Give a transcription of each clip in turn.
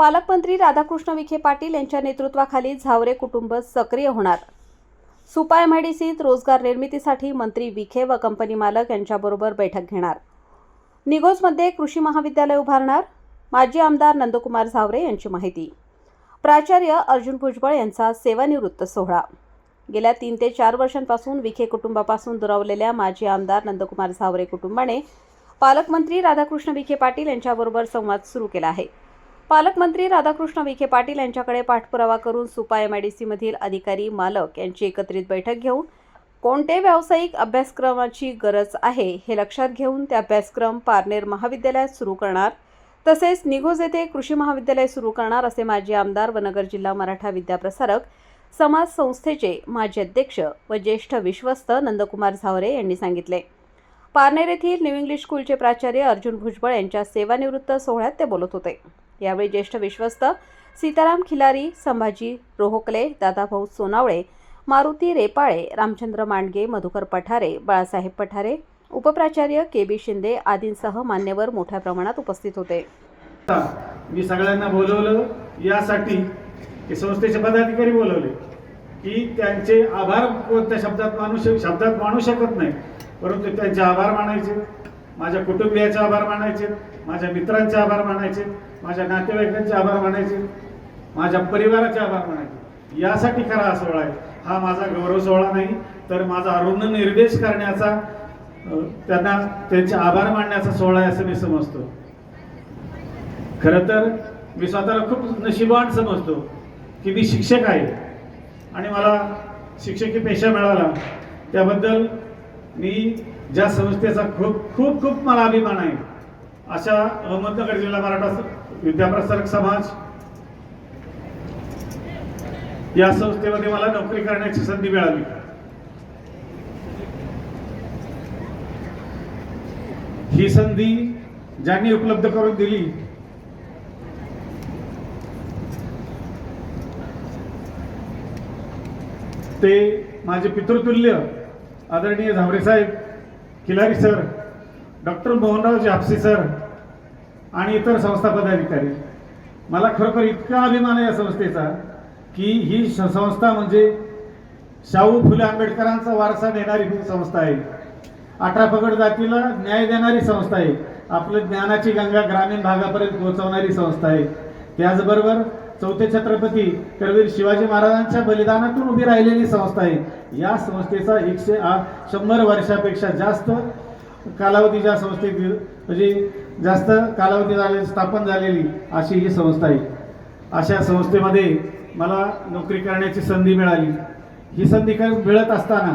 पालकमंत्री राधाकृष्ण विखे पाटील यांच्या नेतृत्वाखाली झावरे कुटुंब सक्रिय होणार। सुपा एमआयडीसीत रोजगार निर्मितीसाठी मंत्री विखे व कंपनी मालक यांच्याबरोबर बैठक घेणार। निगोजमध्ये कृषी महाविद्यालय उभारणार। माजी आमदार नंदकुमार झावरे यांची माहिती। प्राचार्य अर्जुन भुजबळ यांचा सेवानिवृत्त सोहळा। गेल्या 3 ते 4 वर्षांपासून विखे कुटुंबापासून दुरावलेल्या माजी आमदार नंदकुमार झावरे कुटुंबाने पालकमंत्री राधाकृष्ण विखे पाटील यांच्याबरोबर संवाद सुरू केला आहे। पालकमंत्री राधाकृष्ण विखे पाटील यांच्याकडे पाठपुरावा करून सुपा एमआयडीसीमधील अधिकारी मालक यांची एकत्रित बैठक घेऊन कोणते व्यावसायिक अभ्यासक्रमाची गरज आहे हे लक्षात घेऊन ते अभ्यासक्रम पारनेर महाविद्यालयात सुरू करणार, तसेच निगोज येथे कृषी महाविद्यालय सुरू करणार असे माजी आमदार व नगर जिल्हा मराठा विद्याप्रसारक समाज संस्थेचे माजी अध्यक्ष व ज्येष्ठ विश्वस्त नंदकुमार झावरे यांनी सांगितले। पारनेर येथील न्यू इंग्लिश स्कूलचे प्राचार्य अर्जुन भुजबळ यांच्या सेवानिवृत्त सोहळ्यात ते बोलत होते। यावेळी ज्येष्ठ विश्वस्त सीताराम खिलारी, संभाजी रोहकले, दादाभाऊ सोनावळे, मारुती रेपाळे, रामचंद्र मांडगे, मधुकर पठारे, बाळासाहेब पठारे, उपप्राचार्य के.बी. शिंदे आदींसह मान्यवर मोठ्या प्रमाणात उपस्थित होते। मी सगळ्यांना बोलवलं यासाठी की संस्थेचे पदाधिकारी बोलवले की त्यांचे आभार कोणत्या शब्दात मानू शकत नाही, परंतु त्यांचे आभार मानायचे, माझ्या कुटुंबियाचे आभार मानायचे, माझ्या मित्रांचे आभार मानायचे, माझ्या नातेवाईकांचे आभार मानायचे, माझ्या परिवाराचे आभार मानायचे। यासाठी खरा हा सोहळा आहे। हा माझा गौरव सोहळा नाही, तर माझा ऋण निर्देश करण्याचा, त्यांना त्यांचे आभार मानण्याचा सोहळा आहे असं मी समजतो। खरं तर मी स्वतःला खूप नशिबवान समजतो की मी शिक्षक आहे आणि मला शिक्षकी पेशा मिळाला। त्याबद्दल मी ज्या संस्थेचा खूप खूप खूप मला अभिमान आहे अशा अहमदनगर जिल्हा मराठा विद्याप्रसारक समाज या संस्थेमध्ये मला नोकरी करण्याची संधी मिळाली। ही संधी ज्यांनी उपलब्ध करून दिली ते माझे पितृतुल्य आदरणीय झावरे साहेब, खिलारी सर, डॉक्टर मोहनरावजी आपसी सर आणि इतर संस्था पदाधिकारी। मला खरोखर इतका अभिमान आहे या संस्थेचा की ही संस्था म्हणजे शाहू फुले आंबेडकरांचा वारसा नेणारी संस्था आहे। 18 पगड जातीला न्याय देणारी संस्था आहे। आपलं ज्ञानाची गंगा ग्रामीण भागापर्यंत पोहोचवणारी संस्था आहे। त्याचबरोबर चौथे छत्रपती करवीर शिवाजी महाराजांच्या बलिदानातून उभी राहिलेली संस्था आहे। या संस्थेचा 100 वर्षापेक्षा जास्त कालावधी ज्या संस्थेत म्हणजे जास्त कालावधी झालेली स्थापन झालेली अशी ही संस्था आहे। अशा संस्थेमध्ये मला नोकरी करण्याची संधी मिळाली। ही संधी मिळत असताना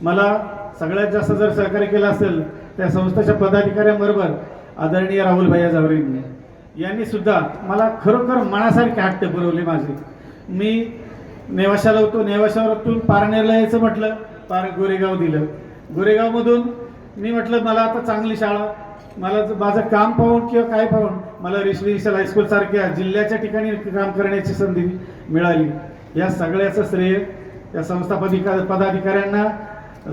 मला सगळ्यात जास्त जर सहकार्य केलं असेल त्या संस्थेच्या पदाधिकाऱ्यांबरोबर आदरणीय राहुल भैया झावरे यांनी सुद्धा मला खरोखर मनासारखे हट्ट पुरवले माझे। मी नेवाशाला होतो, नेवाशावरून पारनेरला यायचं म्हटलं, गोरेगाव दिलं। गोरेगावमधून मी म्हटलं मला आता चांगली शाळा, मला माझं काम पाहून किंवा काय पाहून मला रेसिडेन्शियल हायस्कूल सारख्या जिल्ह्याच्या ठिकाणी काम करण्याची संधी मिळाली। या सगळ्याचं श्रेय या संस्था पदाधिकाऱ्यांना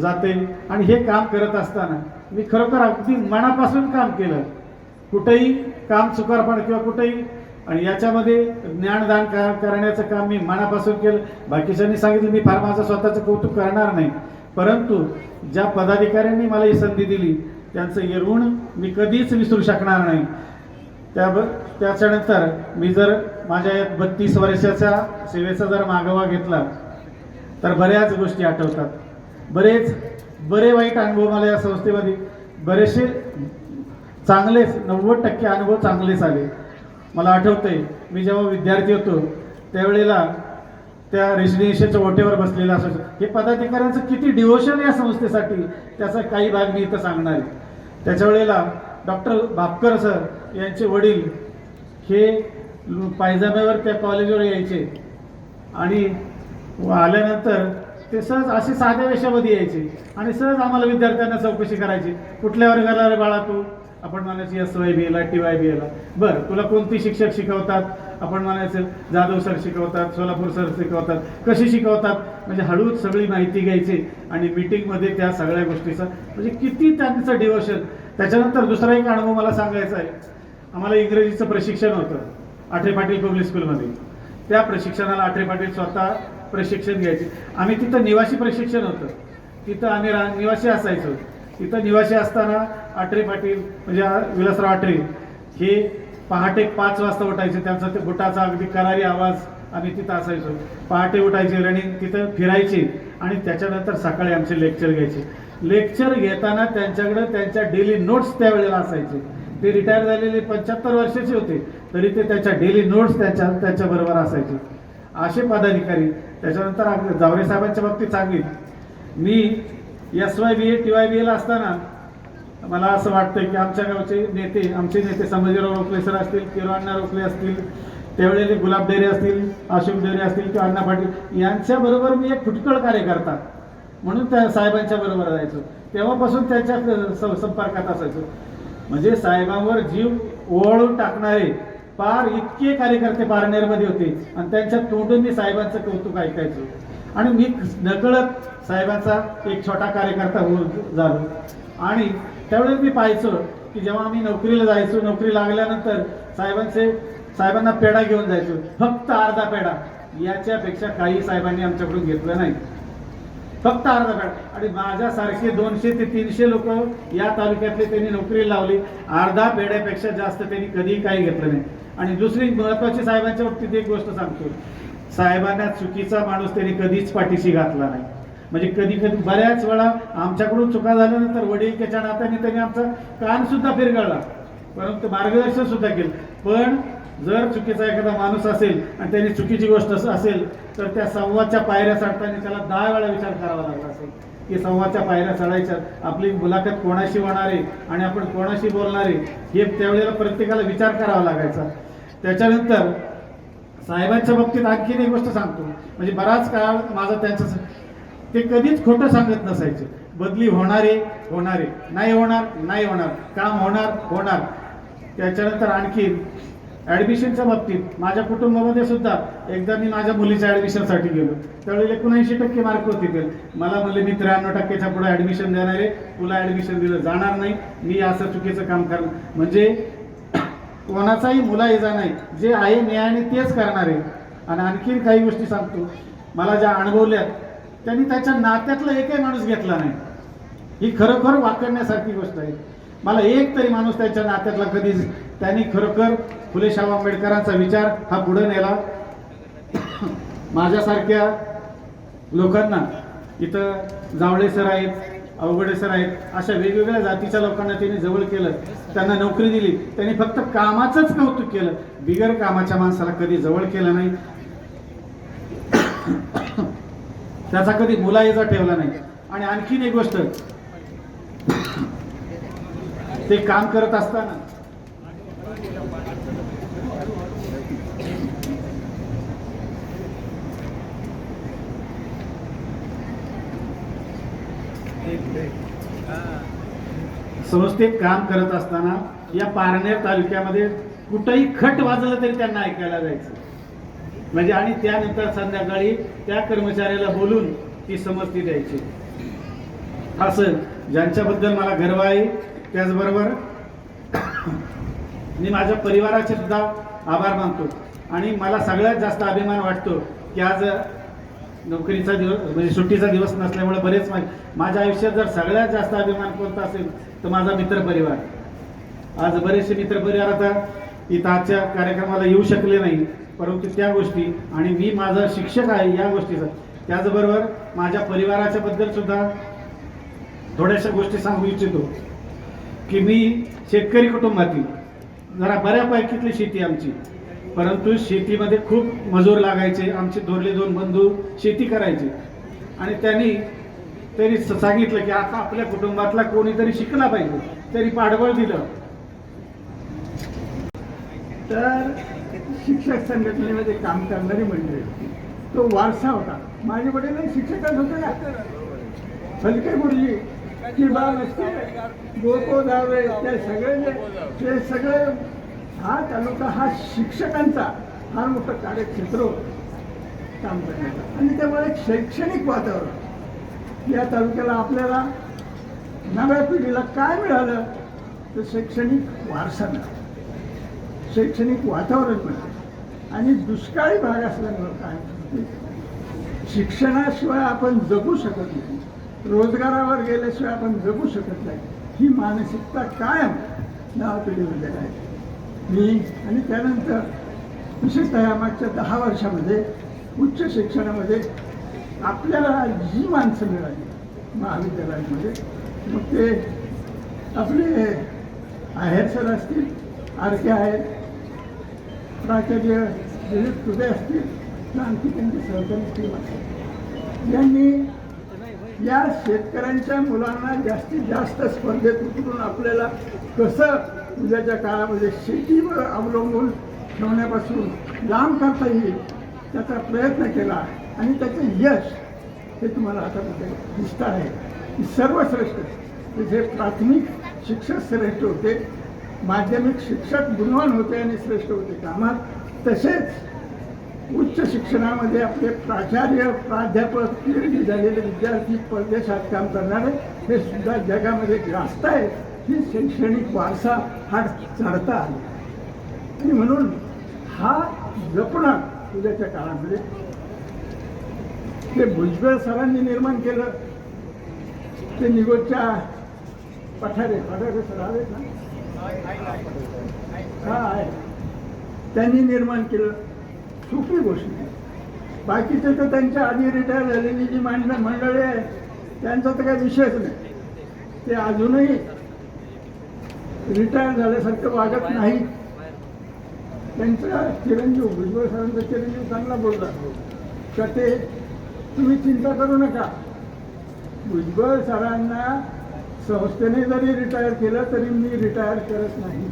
जाते। आणि हे काम करत असताना मी खरोखर अगदी मनापासून काम केलं, कुठेही काम चुकारपण किंवा कुठेही, आणि याच्यामध्ये ज्ञानदान करण्याचं काम मी मनापासून केलं। बाकीच्यांनी सांगितलं मी फार माझं स्वतःचं कौतुक करणार नाही, परंतु ज्या पदाधिकाऱ्यांनी मला ही संधी दिली त्यांचं हे ऋण मी कधीच विसरू शकणार नाही। त्याच्यानंतर मी जर माझ्या 32 वर्षाच्या सेवेचा जर मागोवा घेतला तर बऱ्याच गोष्टी आठवतात। बरे वाईट अनुभव मला या संस्थेमध्ये, बरेचसे चांगलेच 90% अनुभव चांगलेच आले। मला आठवतंय मी जेव्हा विद्यार्थी होतो त्यावेळेला त्या रेसिडेन्शियलच्या ओट्यावर बसलेला असायचो। हे पदाधिकाऱ्यांचं किती डिवोशन या संस्थेसाठी त्याचा काही भाग मी इथं सांगणार आहे। त्याच्या वेळेला डॉक्टर भापकर सर यांचे वडील हे पायजाम्यावर त्या कॉलेजवर यायचे आणि आल्यानंतर ते सहज असे साध्या वेशामध्ये यायचे आणि सहज आम्हाला विद्यार्थ्यांना चौकशी करायची, कुठल्या वर्गाला रे बाळा तू? आपण म्हणायचं SYBला TYBला। बरं, तुला कोणती शिक्षक शिकवतात? आपण म्हणायचं जाधव सर शिकवतात, सोलापूर सर शिकवतात। कशी शिकवतात म्हणजे हळूच सगळी माहिती घ्यायची आणि मीटिंगमध्ये त्या सगळ्या गोष्टीचा म्हणजे किती त्यांचं डिवोशन। त्याच्यानंतर दुसरा एक अनुभव मला सांगायचा आहे। आम्हाला इंग्रजीचं प्रशिक्षण होतं आठरे पाटील पब्लिक स्कूलमध्ये. त्या प्रशिक्षणाला आठरे पाटील स्वतः प्रशिक्षण घ्यायचे. आम्ही तिथं निवासी प्रशिक्षण होतं, तिथं आम्ही निवासी असायचो. तिथं निवासी असताना आठरे पाटील म्हणजे विलासराव आठरे हे पहाटे 5 वाजता उठायचे. त्यांचा ते बुटाचा अगदी करारी आवाज, आम्ही तिथं असायचो. पहाटे उठायचे, रनिंग तिथं फिरायचे आणि त्याच्यानंतर सकाळी आमचे लेक्चर घ्यायचे. लेक्चर घेताना त्यांच्याकडे त्यांच्या डेली नोट्स त्यावेळेला असायचे. ते रिटायर झालेले 75 वर्षाचे होते, तरी ते त्याच्या डेली नोट्स त्यांच्याबरोबर असायचे. असे पदाधिकारी. त्याच्यानंतर जावरे साहेबांच्या बाबतीत सांगेन, मी SYBA TYBA ला असताना मला असं वाटतं की आमच्या गावचे नेते, आमचे नेते संभाजीराव रोखले सर असतील, किरवाण्णा रोखले असतील, त्यावेळेला गुलाब डेरे असतील, अशोक डेरे असतील किंवा अण्णा पाटील, यांच्याबरोबर मी एक फुटकळ कार्यकर्ता म्हणून त्या साहेबांच्या बरोबर जायचो. तेव्हापासून त्यांच्या संपर्कात असायचो. म्हणजे साहेबांवर जीव ओवाळून टाकणारे पार इतके कार्यकर्ते पारनेरमध्ये होते आणि त्यांच्या तोंडून मी साहेबांचं कौतुक ऐकायचो. आणि मी नकळत साहेबांचा एक छोटा कार्यकर्ता झालो. आणि त्यावेळेस मी पाहायचो की जेव्हा आम्ही नोकरीला जायचो, नोकरी लागल्यानंतर साहेबांना पेढा घेऊन जायचो, फक्त अर्धा पेढा. याच्यापेक्षा काही साहेबांनी आमच्याकडून घेतलं नाही, फक्त अर्धा पेढा. आणि माझ्यासारखे 200 ते 300 लोक या तालुक्यातले त्यांनी नोकरी लावली. अर्धा पेढ्यापेक्षा जास्त त्यांनी कधीही काही घेतलं नाही. आणि दुसरी महत्वाची साहेबांच्या बाबतीत एक गोष्ट सांगतो, साहेबांना चुकीचा माणूस त्यांनी कधीच पाठीशी घातला नाही. म्हणजे कधी बऱ्याच वेळा आमच्याकडून चुका झाल्यानंतर वडिलकीच्या नात्याने त्यांनी आमचा कान सुद्धा फिरगळला, परंतु मार्गदर्शन सुद्धा केलं. पण जर चुकीचा एखादा माणूस असेल आणि त्यांनी चुकीची गोष्ट असेल तर त्या संवादच्या पायऱ्या चढताना त्याला 10 वेळा विचार करावा लागला असेल की संवादच्या पायऱ्या चढायच्या, आपली मुलाखत कोणाशी होणार आहे आणि आपण कोणाशी बोलणार आहे हे त्यावेळेला प्रत्येकाला विचार करावा लागायचा. त्याच्यानंतर साहेबांच्या बाबतीत आणखीन एक गोष्ट सांगतो, म्हणजे बराच काळ माझा त्यांचं, ते कधीच खोटं सांगत नसायचे. बदली होणारे, नाही होणार, काम होणार. त्याच्यानंतर आणखी ॲडमिशनच्या बाबतीत माझ्या कुटुंबामध्ये सुद्धा एकदा मी माझ्या मुलीच्या ॲडमिशनसाठी गेलो, त्यावेळेला 79% मार्क होते. ते मला म्हणले मी 93%च्या पुढे ॲडमिशन देणार आहे, तुला ॲडमिशन दिलं जाणार नाही, मी असं चुकीचं काम करणार. म्हणजे कोणाचाही मुलाइजा नाही, जे आहे न्यायाने तेच करणार आहे. आणि आणखीन काही गोष्टी सांगतो, मला ज्या अनुभवल्यात त्यांनी त्याच्या नात्यातला एकही माणूस घेतला नाही. ही खरोखर वाकण्यासारखी गोष्ट आहे. मला एक तरी माणूस त्याच्या नात्यातला कधीच, त्यांनी खरोखर फुले शाहू आंबेडकरांचा विचार हा पुढे नेला. माझ्यासारख्या लोकांना, इथं जावळे सर आहेत, अवघडे सर आहेत, अशा वेगवेगळ्या जातीच्या लोकांना त्यांनी जवळ केलं, त्यांना नोकरी दिली. त्यांनी फक्त कामाचंच कौतुक केलं, बिगर कामाच्या माणसाला कधी जवळ केलं नाही, त्याचा कधी मुलाइजा ठेवला नाही. आणि आणखीन एक गोष्ट, ते काम करत असताना संस्थेत काम करत असताना या पारनेर तालुक्यामध्ये कुठेही खट वाजलं तरी त्यांना ऐकायला जायचं. म्हणजे आणि त्यानंतर संध्याकाळी त्या कर्मचाऱ्याला बोलून ती समजती द्यायची. असं ज्यांच्याबद्दल मला गर्व आहे, त्याचबरोबर मी माझ्या परिवाराचे सुद्धा आभार मानतो. आणि मला सगळ्यात जास्त अभिमान वाटतो की आज नोकरीचा दिवस म्हणजे सुट्टीचा दिवस नसल्यामुळे बरेच माझ्या आयुष्यात जर सगळ्यात जास्त अभिमान कोणता असेल तर माझा मित्रपरिवार. आज बरेचसे मित्रपरिवार आता इथं आजच्या कार्यक्रमाला येऊ शकले नाही, परंतु त्या गोष्टी आणि मी माझा शिक्षक आहे या गोष्टीचा, त्याचबरोबर माझ्या परिवाराच्या बद्दल सुद्धा थोड्याशा गोष्टी सांगू इच्छितो की मी शेतकरी कुटुंबातील, जरा बऱ्यापैकीतली शेती आमची, परंतु शेतीमध्ये खूप मजूर लागायचे. आमचे थोरले 2 बंधू शेती करायचे आणि त्यांनी सांगितलं की आता आपल्या कुटुंबातला कोणीतरी शिकला पाहिजे, तरी पाठबळ दिलं. तर शिक्षक संघटनेमध्ये काम करणारी मंडळी, तो वारसा होता. माझे वडील शिक्षकच होते ना, हलके गुरुजी की बाब असते गोको जावे, ते सगळे हा तालुका हा शिक्षकांचा फार मोठं कार्यक्षेत्र होतं काम करण्याचं. आणि त्यामुळे शैक्षणिक वातावरण या तालुक्याला, आपल्याला नव्या पिढीला काय मिळालं तर शैक्षणिक वारसा मिळाला, शैक्षणिक वातावरण मिळालं. आणि दुष्काळी भाग असल्यामुळं काय शिक्षणाशिवाय आपण जगू शकत नाही, रोजगारावर गेल्याशिवाय आपण जगू शकत नाही, ही मानसिकता कायम नव्या पिढीमध्ये आहे. मी आणि त्यानंतर विशेषतः या मागच्या 10 वर्षामध्ये उच्च शिक्षणामध्ये आपल्याला जी माणसं मिळाली महाविद्यालयामध्ये, मग ते आपले आहेर सर असतील, आरके आहेत, प्राचार्य दिलीप तुबे असतील, आणखी त्यांचे सहकारी टीम असेल, यांनी या शेतकऱ्यांच्या मुलांना जास्तीत जास्त स्पर्धेत उतरून आपल्याला कसं उद्याच्या काळामध्ये शेतीवर अवलंबून ठेवण्यापासून लांब करता येईल त्याचा प्रयत्न केला आणि त्याचं यश हे तुम्हाला आता दिसतं आहे की सर्वश्रेष्ठ जे प्राथमिक शिक्षक श्रेष्ठ होते, माध्यमिक शिक्षक गुणवान होते आणि श्रेष्ठ होते कामात, तसेच उच्च शिक्षणामध्ये आपले प्राचार्य प्राध्यापक पीएचडी झालेले विद्यार्थी परदेशात काम करणारे हे सुद्धा जगामध्ये जास्त आहे. ही शैक्षणिक वारसा हा चढता आला आणि म्हणून हा जपणं उद्याच्या काळामध्ये ते भुजबळ सरांनी निर्माण केलं. ते निगोजच्या पठारे सर आहेत ना, हा आहे, त्यांनी निर्माण केलं. सोपी गोष्ट आहे. बाकीचे तर त्यांच्या आधी रिटायर झालेली जी मंडळी आहे त्यांचा तर काही विषयच नाही. ते अजूनही रिटायर झाल्यासारखं वागत नाही. त्यांचा चिरंजीव भुजबळ सरांचा चिरंजीव चांगला बोलला का ते तुम्ही चिंता करू नका, भुजबळ सरांना संस्थेने जरी रिटायर केलं तरी मी रिटायर करत नाही.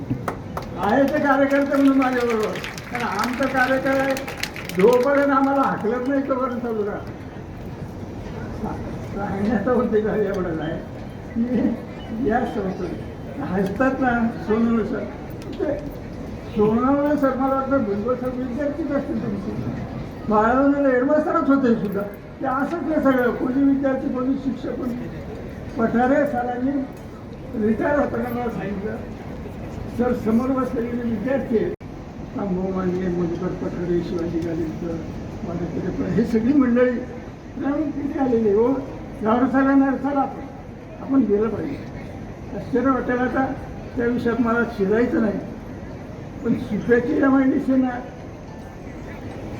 आहे ते कार्यकर्ते म्हणून माझ्याबरोबर, कारण आमचं कार्यक्रम जोपर्यंत आम्हाला हाकलत नाही तोपर्यंत चालू राहा. सांगण्याचा उद्देश आहे एवढंच आहे की या संस्थेत हसतात ना सोनवणे सर, ते सोनवणे सर मला वाटतं भुजबळ सर विद्यार्थीच असतील तुमचे, बाळवण्याला हेडमास्टरच होते सुद्धा. ते असंच नाही सगळं, कोणी विद्यार्थी कोणी शिक्षक कोणी. पठारे सरांनी रिटायर होताना मला सांगितलं, सर समोर बसलेले विद्यार्थी आहेत, तांबो मांडे, मधुकर पठारे, शिवाजी गालीकर, माझ्याकडे हे सगळी मंडळी नवीन किती आलेली हो. गावसाला आपण गेलं पाहिजे. आश्चर्य वाटेल आता त्या विषयात मला शिरायचं नाही, पण सुप्याची MIDC ना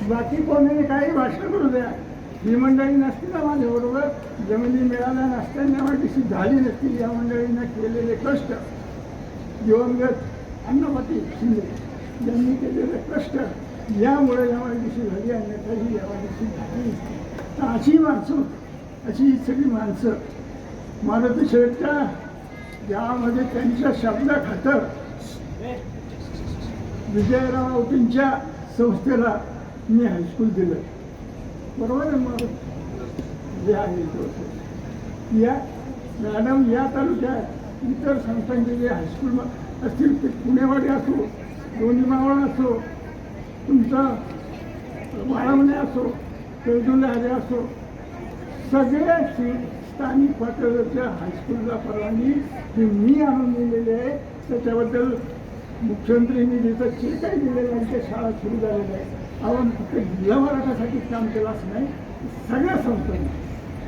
बाकी कोणी काही भाषण करू द्या, ही मंडळी नसती ना माझ्याबरोबर, जमिनी मिळाल्या नसत्या, MIDC झाली नसती. या मंडळींना केलेले कष्ट, दिवंगत अण्णापती शिंदे यांनी केलेले कष्ट यामुळे MIDC झाली, अन्यथा ही MIDC झाली नसती. तर अशी माणसं, अशी सगळी माणसं मारुती शेठच्या गावामध्ये त्यांच्या शब्दाखातर विजयराव औटींच्या संस्थेला मी हायस्कूल दिलं. बरोबर आहे. मग जे आहे या मॅडम या तालुक्यात इतर संस्थांचे जे हायस्कूल असतील ते पुणेवाडी असो, दोन्ही मावळ असो, तुमचा वाळवणे असो, पेरडुले असो, सगळे स्थानिक पातळीवरच्या हायस्कूलला परवानगी ही मी आणून दिलेली आहे. त्याच्याबद्दल मुख्यमंत्री निधीचं जे काही दिलेलं आहे त्या शाळा सुरू झालेल्या आहे. आपण फक्त जिल्हा मराठासाठी काम केलं असं नाही, सगळ्या संस्थांनी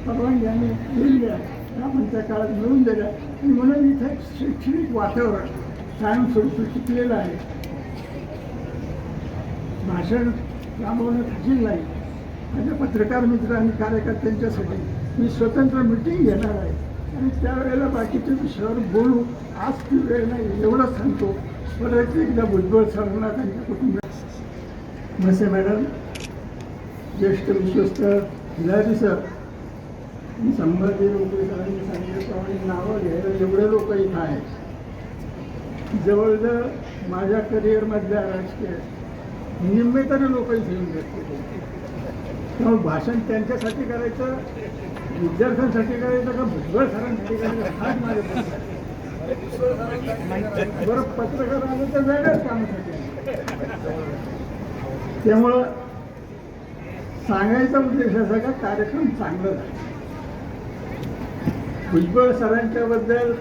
परवानगी आम्ही दिली द्या, आपण त्या काळात मिळून दिल्या. आणि म्हणून इथे शैक्षणिक वातावरण कायमस्वरूपी टिकलेलं आहे. भाषण राबवणं कठीण नाही. माझ्या पत्रकार मित्र आणि कार्यकर्त्यांच्यासाठी मी स्वतंत्र मिटिंग घेणार आहे आणि त्यावेळेला बाकीच्या विषयावर बोलू. आज ती वेळ नाही एवढंच सांगतो. परत एकदा भुजबळ सरांना त्यांच्या कुटुंबात म्हसे मॅडम, ज्येष्ठ विश्वस्त हिलारी सर, संभाजी रोकडे सरांनी सांगितल्याप्रमाणे नावं घ्यायला जेवढे लोक इथं आहेत, जवळजवळ माझ्या करिअरमधल्या राजकीय निम्मे तरी लोक इथे येऊन घेतले. त्यामुळे भाषण त्यांच्यासाठी करायचं, विद्यार्थ्यांसाठी करायचं का भुजबळ सरांसाठी करायचं हाच माझ्या प्रश्न आहे. बरं पत्रकार आलं तर वेगळ्याच कामासाठी. त्यामुळं सांगायचा उद्देश असा का कार्यक्रम चांगला झाला. भुजबळ सरांच्याबद्दल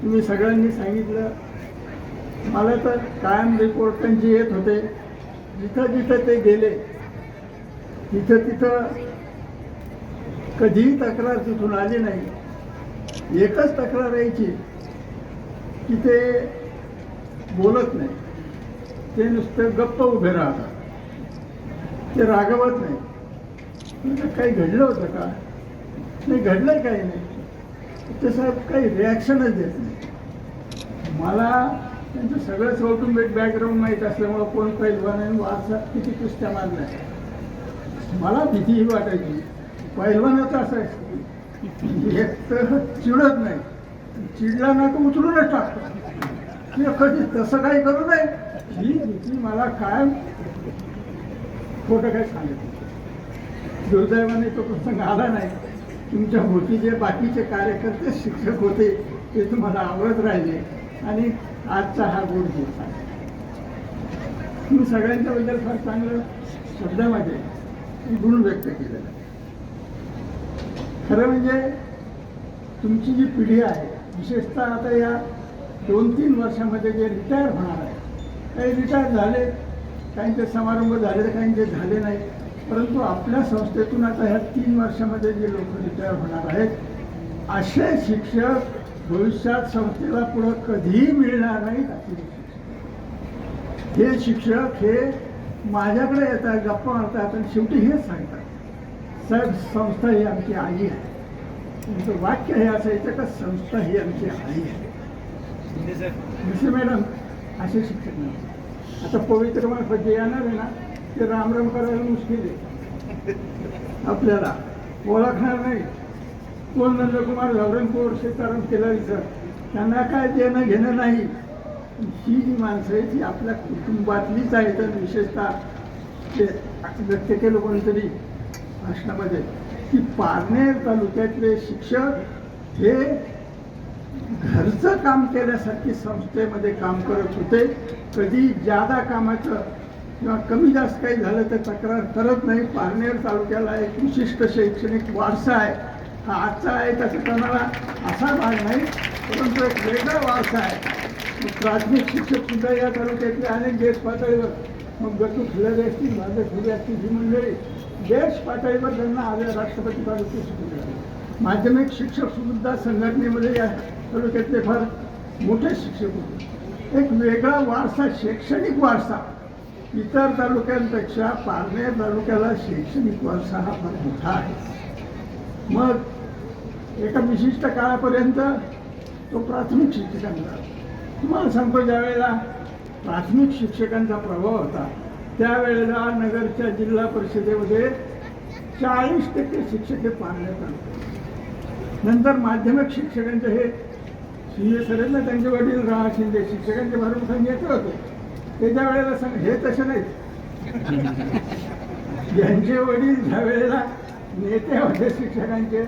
तुम्ही सगळ्यांनी सांगितलं. मला तर कायम रिपोर्ट त्यांचे येत होते जिथं जिथं ते गेले तिथं तिथं कधीही तक्रार तिथून आली नाही. एकच तक्रार यायची की ते बोलत नाही, ते नुसतं गप्प उभे राहतात, ते रागवत नाही. म्हणजे काही घडलं होतं का? नाही घडलं काही नाही. तसं काही रिॲक्शनच देत नाही. मला त्यांचं सगळं कौटुंबिक बॅकग्राऊंड माहीत असल्यामुळं कोण पैलवान आणि वारसा किती कुस्त्या मारल्या मला भीतीही वाटायची. पैलवानाचं असं आहे एक तर चिडत नाही, चिडला ना तर उचलूनच टाकतो. किंवा कधी तसं काही करू नये ही भीती मला काय खोटं काय सांगितलं. दुर्दैवाने तो प्रसंग आला नाही. तुमच्या भोवती जे बाकीचे कार्यकर्ते शिक्षक होते ते तुम्हाला आवडत राहिले आणि आजचा हा गुण दिवस आहे. तुम्ही सगळ्यांच्याबद्दल फार चांगलं शब्दामध्ये गुण व्यक्त केलेला. खरं म्हणजे तुमची जी पिढी आहे, विशेषतः आता या 2-3 वर्षामध्ये जे रिटायर होणार आहे, काही रिटायर झाले, काहींचे समारंभ झाले तर काहींचे झाले नाही. परंतु आपल्या संस्थेतून आता ह्या 3 वर्षामध्ये जे लोक रिटायर होणार आहेत, असे शिक्षक भविष्यात संस्थेला पुढं कधीही मिळणार नाहीत. असे शिक्षक, हे शिक्षक हे माझ्याकडे येतात, गप्पा मारतात आणि शेवटी हेच सांगतात, साहेब संस्था ही आमची आई आहे. तुमचं वाक्य हे असायचं का संस्था ही आमची आई आहे. मिस्टर मॅडम असे शिक्षक नाही. आता पवित्र मार्फत जे येणार आहे ना ते रामराम करायला मुश्किल आहे. आपल्याला ओळखणार नाही. कोण नंदकुमार झावरणपूर, सीताराम केलारी सर, त्यांना काय देणं घेणं नाही. ही जी माणसं आहे ती आपल्या कुटुंबातलीच आहेत. आणि विशेषतः ते व्यक्त केलं कोणीतरी भाषणामध्ये की पारनेर तालुक्यातले शिक्षक हे घरचं काम केल्यासारखी संस्थेमध्ये काम करत होते. कधी जादा कामाचं किंवा कमी जास्त काही झालं तर तक्रार करत नाही. पारनेर तालुक्याला एक विशिष्ट शैक्षणिक वारसा आहे. हा आजचा आहे त्याचा कोणाला असा भाग नाही, परंतु एक वेगळा वारसा आहे. प्राथमिक शिक्षक सुद्धा या तालुक्यातले अनेक देश पातळीवर, मग गटू फुले असतील, माझे फुले असतील, ही मंडळी देश पातळीवर त्यांना आल्या राष्ट्रपती पातळीवर शिकवले. माध्यमिक शिक्षक सुद्धा संघटनेमध्ये या तालुक्यातले फार मोठे शिक्षक होते. एक वेगळा वारसा, शैक्षणिक वारसा. इतर तालुक्यांपेक्षा पारनेर तालुक्याला शैक्षणिक वारसा हा फार मोठा आहे. मग एका विशिष्ट काळापर्यंत तो प्राथमिक शिक्षकांचा, तुम्हाला सांगतो ज्यावेळेला प्राथमिक शिक्षकांचा प्रभाव होता त्यावेळेला नगरच्या जिल्हा परिषदेमध्ये 40% शिक्षक हे पारनेर तालुक्यात. नंतर माध्यमिक शिक्षकांचे हे शिंदे सर आहेत ना, त्यांचे वडील राहा शिंदे शिक्षकांचे भरून सांगितले होते. त्याच्या वेळेला हे तसे नाहीत. यांचे वडील ज्या वेळेला नेते होते शिक्षकांचे,